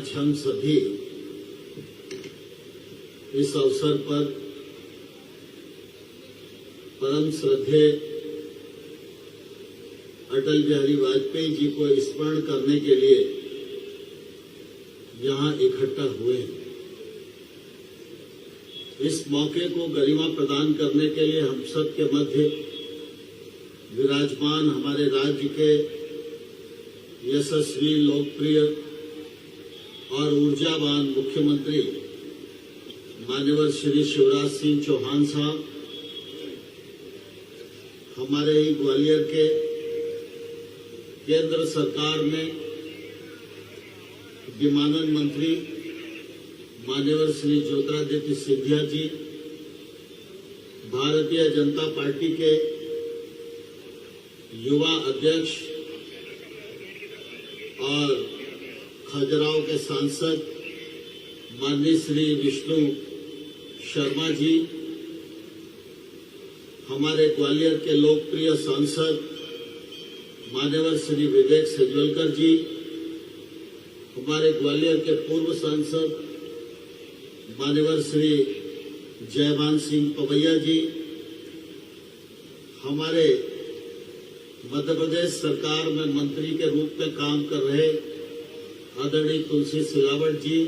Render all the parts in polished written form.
आज हम सभी इस अवसर पर परम श्रद्धेय अटल बिहारी वाजपेयी जी को स्मरण करने के लिए यहां इकट्ठा हुए हैं। इस मौके को गरिमा प्रदान करने के लिए हम सब के मध्य विराजमान हमारे राज्य के यशस्वी, लोकप्रिय और ऊर्जावान मुख्यमंत्री माननीय श्री शिवराज सिंह चौहान साहब, हमारे ही ग्वालियर के केंद्र सरकार में विमानन मंत्री माननीय श्री ज्योतिरादित्य सिंधिया जी, भारतीय जनता पार्टी के युवा अध्यक्ष और खजुराहो के सांसद माननीय श्री विष्णु शर्मा जी, हमारे ग्वालियर के लोकप्रिय सांसद माननीय श्री विवेक सेजवलकर जी, हमारे ग्वालियर के पूर्व सांसद माननीय श्री जयभान सिंह पवैया जी, हमारे मध्य प्रदेश सरकार में मंत्री के रूप में काम कर रहे आदरणीय तुलसी सिलावट जी,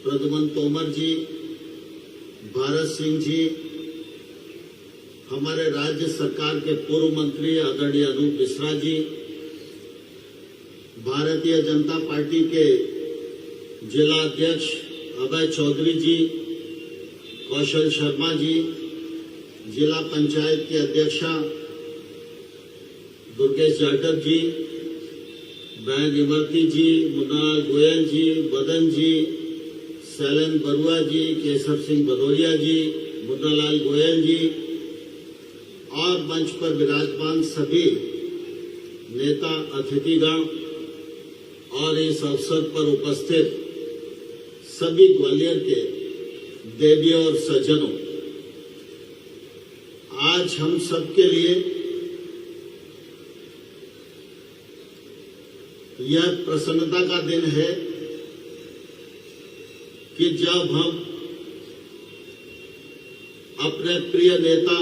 प्रद्युमन तोमर जी, भारत सिंह जी, हमारे राज्य सरकार के पूर्व मंत्री आदरणीय अनूप मिश्रा जी, भारतीय जनता पार्टी के जिला अध्यक्ष अभय चौधरी जी, कौशल शर्मा जी, जिला पंचायत की अध्यक्षा दुर्गेश जाटव जी, बहन इमरती जी, मुन्नालाल गोयल जी, बदन जी, शैलन बरुआ जी, केशव सिंह भदौरिया जी, मुन्नालाल गोयल जी और मंच पर विराजमान सभी नेता, अतिथिगण और इस अवसर पर उपस्थित सभी ग्वालियर के देवियों और सज्जनों, आज हम सबके लिए यह प्रसन्नता का दिन है कि जब हम अपने प्रिय नेता,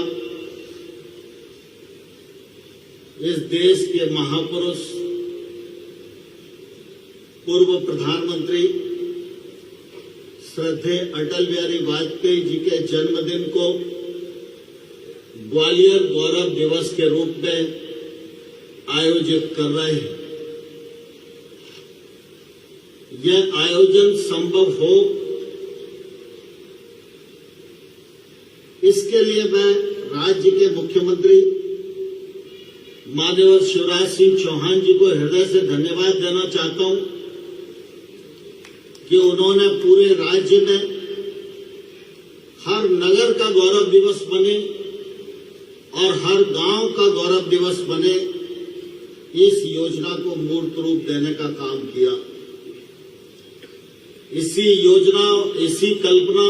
इस देश के महापुरुष, पूर्व प्रधानमंत्री श्रद्धेय अटल बिहारी वाजपेयी जी के जन्मदिन को ग्वालियर गौरव दिवस के रूप में आयोजित कर रहे हैं। यह आयोजन संभव हो, इसके लिए मैं राज्य के मुख्यमंत्री माननीय शिवराज सिंह चौहान जी को हृदय से धन्यवाद देना चाहता हूं कि उन्होंने पूरे राज्य में हर नगर का गौरव दिवस बने और हर गांव का गौरव दिवस बने, इस योजना को मूर्त रूप देने का काम किया। इसी योजना, इसी कल्पना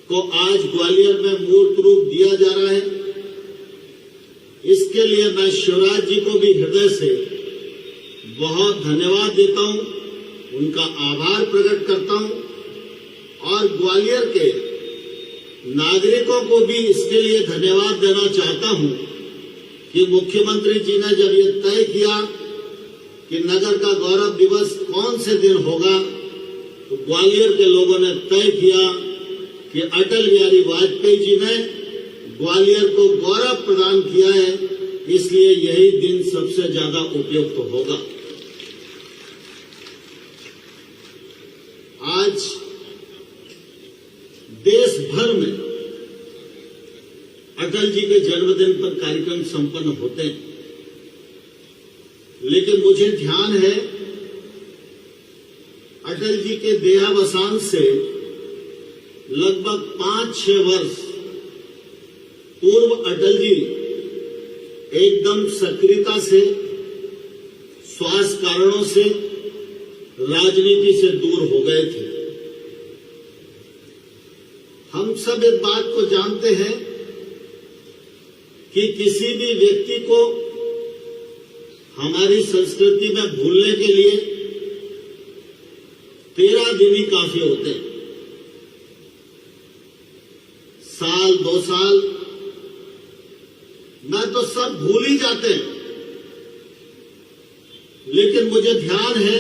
को आज ग्वालियर में मूर्त रूप दिया जा रहा है। इसके लिए मैं शिवराज जी को भी हृदय से बहुत धन्यवाद देता हूं, उनका आभार प्रकट करता हूं और ग्वालियर के नागरिकों को भी इसके लिए धन्यवाद देना चाहता हूं कि मुख्यमंत्री जी ने जब ये तय किया कि नगर का गौरव दिवस कौन से दिन होगा, तो ग्वालियर के लोगों ने तय किया कि अटल बिहारी वाजपेयी जी ने ग्वालियर को गौरव प्रदान किया है, इसलिए यही दिन सबसे ज्यादा उपयुक्त होगा। आज देश भर में अटल जी के जन्मदिन पर कार्यक्रम संपन्न होते हैं, लेकिन मुझे ध्यान है अटल जी के देहावसान से लगभग 5-6 वर्ष पूर्व अटल जी एकदम सक्रियता से, स्वास्थ्य कारणों से राजनीति से दूर हो गए थे। हम सब इस बात को जानते हैं कि किसी भी व्यक्ति को हमारी संस्कृति में भूलने के लिए दिन ही काफी होते हैं। साल 2 साल मैं तो सब भूल ही जाते हैं, लेकिन मुझे ध्यान है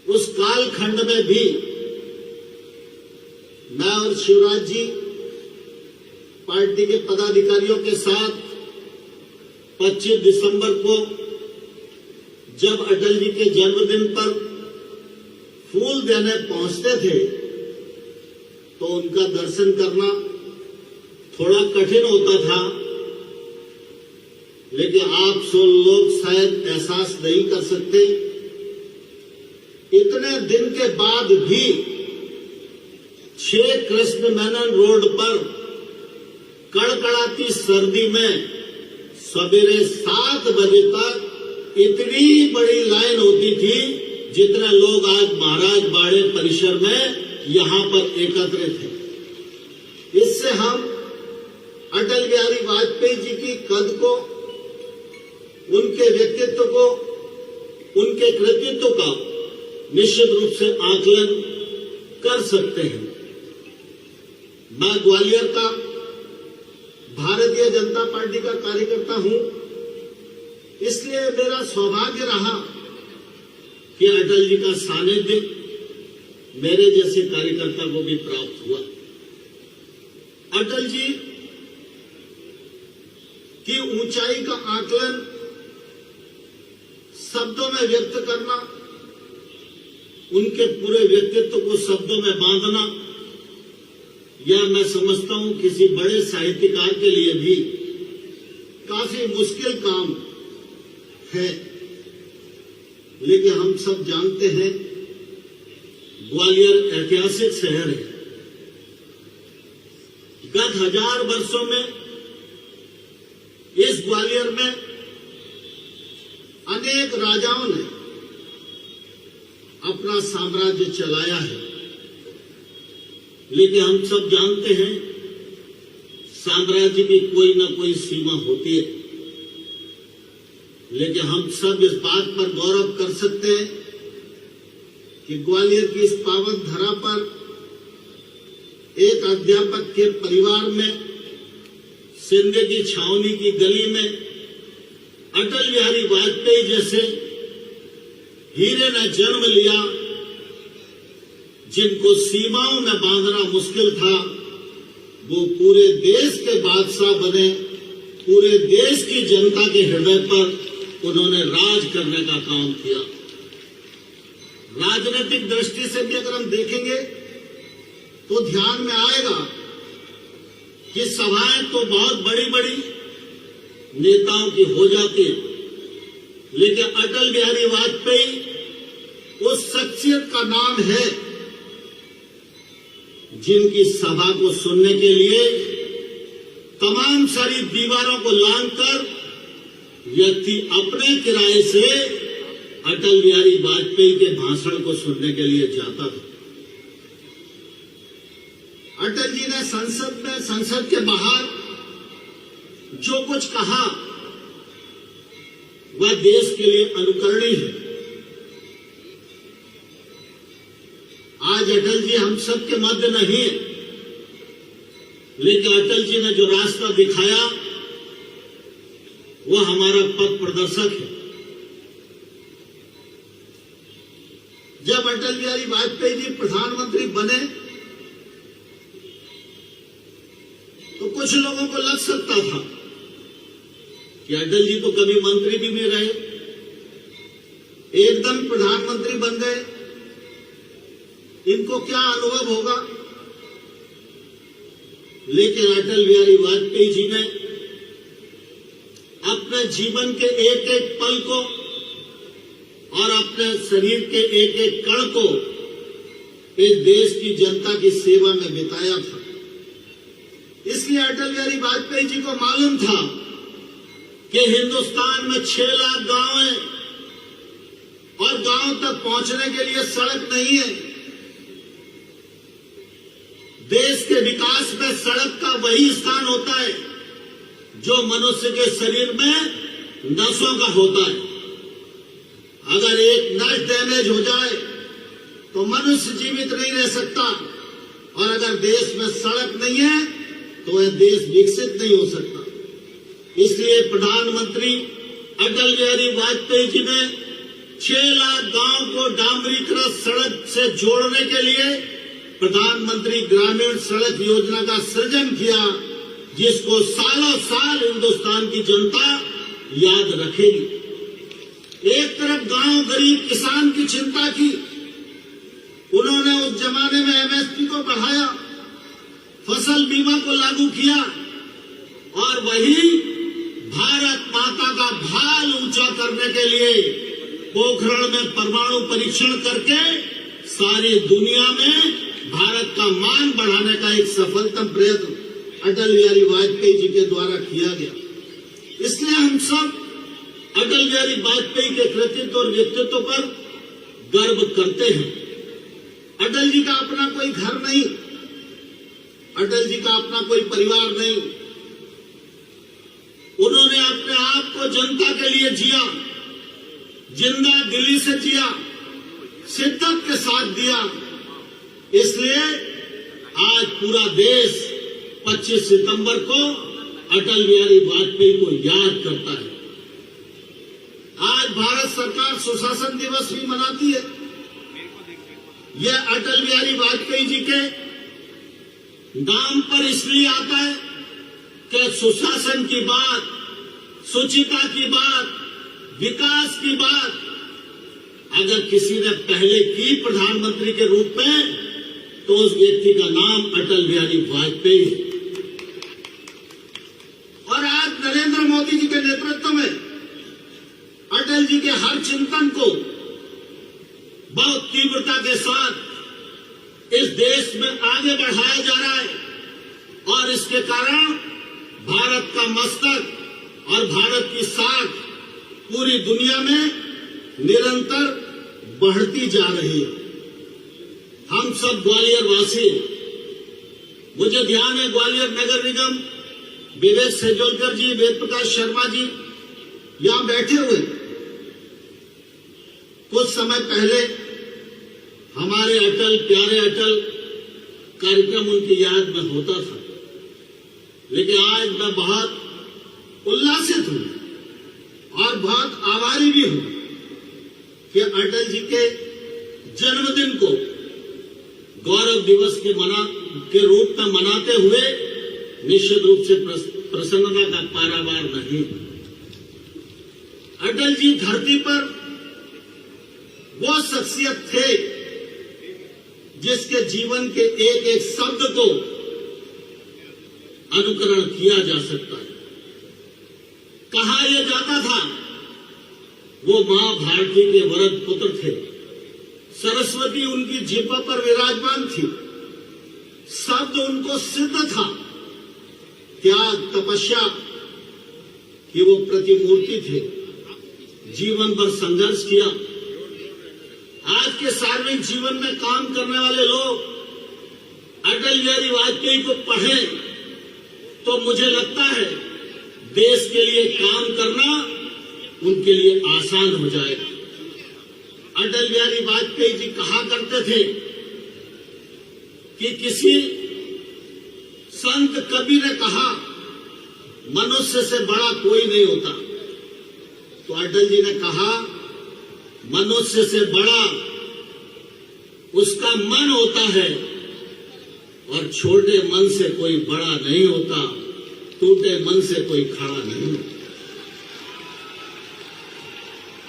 उस कालखंड में भी मैं और शिवराज जी पार्टी के पदाधिकारियों के साथ 25 दिसंबर को जब अटल जी के जन्मदिन पर फूल देने पहुंचते थे तो उनका दर्शन करना थोड़ा कठिन होता था, लेकिन आप सब लोग शायद एहसास नहीं कर सकते, इतने दिन के बाद भी 6 कृष्ण मेनन रोड पर कड़कड़ाती सर्दी में सवेरे 7 बजे तक इतनी बड़ी लाइन होती थी जितने लोग आज महाराज बाड़े परिसर में यहां पर एकत्रित हैं। इससे हम अटल बिहारी वाजपेयी जी की कद को, उनके व्यक्तित्व को, उनके कृतित्व का निश्चित रूप से आकलन कर सकते हैं। मैं ग्वालियर का भारतीय जनता पार्टी का कार्यकर्ता हूं, इसलिए मेरा सौभाग्य रहा कि अटल जी का सानिध्य मेरे जैसे कार्यकर्ता को भी प्राप्त हुआ। अटल जी की ऊंचाई का आकलन शब्दों में व्यक्त करना, उनके पूरे व्यक्तित्व को शब्दों में बांधना, यह मैं समझता हूं किसी बड़े साहित्यकार के लिए भी काफी मुश्किल काम है। लेकिन हम सब जानते हैं ग्वालियर ऐतिहासिक शहर है। गत 1000 वर्षों में इस ग्वालियर में अनेक राजाओं ने अपना साम्राज्य चलाया है, लेकिन हम सब जानते हैं साम्राज्य की कोई ना कोई सीमा होती है। लेकिन हम सब इस बात पर गौरव कर सकते हैं कि ग्वालियर की इस पावन धरा पर एक अध्यापक के परिवार में, सिंधे की छावनी की गली में अटल बिहारी वाजपेयी जैसे हीरे ने जन्म लिया, जिनको सीमाओं में बांधना मुश्किल था, वो पूरे देश के बादशाह बने, पूरे देश की जनता के हृदय पर उन्होंने राज करने का काम किया। राजनीतिक दृष्टि से भी अगर हम देखेंगे तो ध्यान में आएगा कि सभाएं तो बहुत बड़ी बड़ी नेताओं की हो जाती है, लेकिन अटल बिहारी वाजपेयी उस शख्सियत का नाम है जिनकी सभा को सुनने के लिए तमाम सारी दीवारों को लांघकर व्यक्ति अपने किराए से अटल बिहारी वाजपेयी के भाषण को सुनने के लिए जाता था। अटल जी ने संसद में, संसद के बाहर जो कुछ कहा वह देश के लिए अनुकरणीय है। आज अटल जी हम सबके मध्य नहीं है, लेकिन अटल जी ने जो रास्ता दिखाया वह हमारा पथ प्रदर्शक है। जब अटल बिहारी वाजपेयी जी प्रधानमंत्री बने तो कुछ लोगों को लग सकता था कि अटल जी तो कभी मंत्री भी नहीं रहे, एकदम प्रधानमंत्री बन गए, इनको क्या अनुभव होगा। लेकिन अटल बिहारी वाजपेयी जी ने अपने जीवन के एक एक पल को और अपने शरीर के एक एक कण को इस देश की जनता की सेवा में बिताया था। इसलिए अटल बिहारी वाजपेयी जी को मालूम था कि हिंदुस्तान में 6 लाख गांव हैं और गांव तक पहुंचने के लिए सड़क नहीं है। देश के विकास में सड़क का वही स्थान होता है जो मनुष्य के शरीर में नसों का होता है। अगर एक नस डैमेज हो जाए तो तो मनुष्य जीवित नहीं रह सकता, और अगर देश में सड़क नहीं है तो वह देश विकसित नहीं हो सकता। इसलिए प्रधानमंत्री अटल बिहारी वाजपेयी जी ने 6 लाख गांव को डामरीकृत सड़क से जोड़ने के लिए प्रधानमंत्री ग्रामीण सड़क योजना का सृजन किया, जिसको सालों साल हिंदुस्तान की जनता याद रखेगी। एक तरफ गांव गरीब किसान की चिंता की, उन्होंने उस जमाने में एमएसपी को बढ़ाया, फसल बीमा को लागू किया, और वही भारत माता का भाल ऊंचा करने के लिए पोखरण में परमाणु परीक्षण करके सारी दुनिया में भारत का मान बढ़ाने का एक सफलतम प्रयत्न अटल बिहारी वाजपेयी जी के द्वारा किया गया। इसलिए हम सब अटल बिहारी वाजपेयी के कृतित्व और व्यक्तित्व पर गर्व करते हैं। अटल जी का अपना कोई घर नहीं, अटल जी का अपना कोई परिवार नहीं। उन्होंने अपने आप को जनता के लिए जिया, जिंदा दिली से जिया, शिद्दत के साथ दिया। इसलिए आज पूरा देश 25 सितंबर को अटल बिहारी वाजपेयी को याद करता है। आज भारत सरकार सुशासन दिवस भी मनाती है। यह अटल बिहारी वाजपेयी जी के नाम पर इसलिए आता है कि सुशासन की बात, शुचिता की बात, विकास की बात अगर किसी ने पहले की प्रधानमंत्री के रूप में, तो उस व्यक्ति का नाम अटल बिहारी वाजपेयी है। और आज नरेंद्र मोदी जी के नेतृत्व में अटल जी के हर चिंतन को बहुत तीव्रता के साथ इस देश में आगे बढ़ाया जा रहा है, और इसके कारण भारत का मस्तक और भारत की साख पूरी दुनिया में निरंतर बढ़ती जा रही है। हम सब ग्वालियर वासी, मुझे ध्यान है ग्वालियर नगर निगम विवेक सेजोलकर जी, वेद प्रकाश शर्मा जी यहां बैठे हुए। कुछ समय पहले हमारे अटल प्यारे अटल कार्यक्रम उनकी याद में होता था, लेकिन आज मैं बहुत उल्लासित हूं और बहुत आभारी भी हूं कि अटल जी के जन्मदिन को गौरव दिवस के रूप में मनाते हुए निश्चित रूप से प्रसन्नता का पारावार नहीं। अटल जी धरती पर वो शख्सियत थे जिसके जीवन के एक एक शब्द को अनुकरण किया जा सकता है। कहा यह जाता था वो मां भारती के वरद पुत्र थे, सरस्वती उनकी जिह्वा पर विराजमान थी, शब्द उनको सिद्ध था, त्याग तपस्या की वो प्रतिमूर्ति थे, जीवन भर संघर्ष किया। आज के सार्वजनिक जीवन में काम करने वाले लोग अटल बिहारी वाजपेयी को पढ़ें तो मुझे लगता है देश के लिए काम करना उनके लिए आसान हो जाएगा। अटल बिहारी वाजपेयी जी कहा करते थे कि किसी संत कवि ने कहा मनुष्य से बड़ा कोई नहीं होता, तो अटल जी ने कहा मनुष्य से बड़ा उसका मन होता है, और छोटे मन से कोई बड़ा नहीं होता, टूटे मन से कोई खड़ा नहीं होता।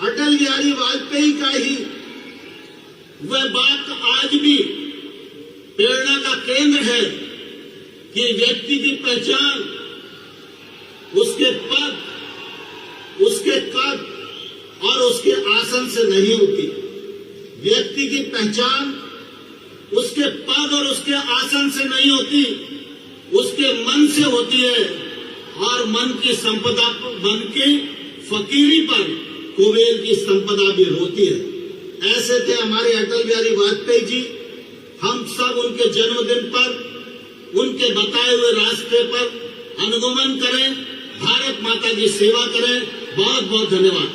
अटल बिहारी वाजपेयी का ही वह बात आज भी प्रेरणा का केंद्र है कि व्यक्ति की पहचान उसके पद, उसके कद और उसके आसन से नहीं होती। व्यक्ति की पहचान उसके पद और उसके आसन से नहीं होती, उसके मन से होती है। और मन की संपदा, मन की फकीरी पर कुबेर की संपदा भी होती है। ऐसे थे हमारे अटल बिहारी वाजपेयी जी। हम सब उनके जन्मदिन पर, उनके बताए हुए रास्ते पर अनुगमन करें, भारत माता की सेवा करें। बहुत बहुत धन्यवाद।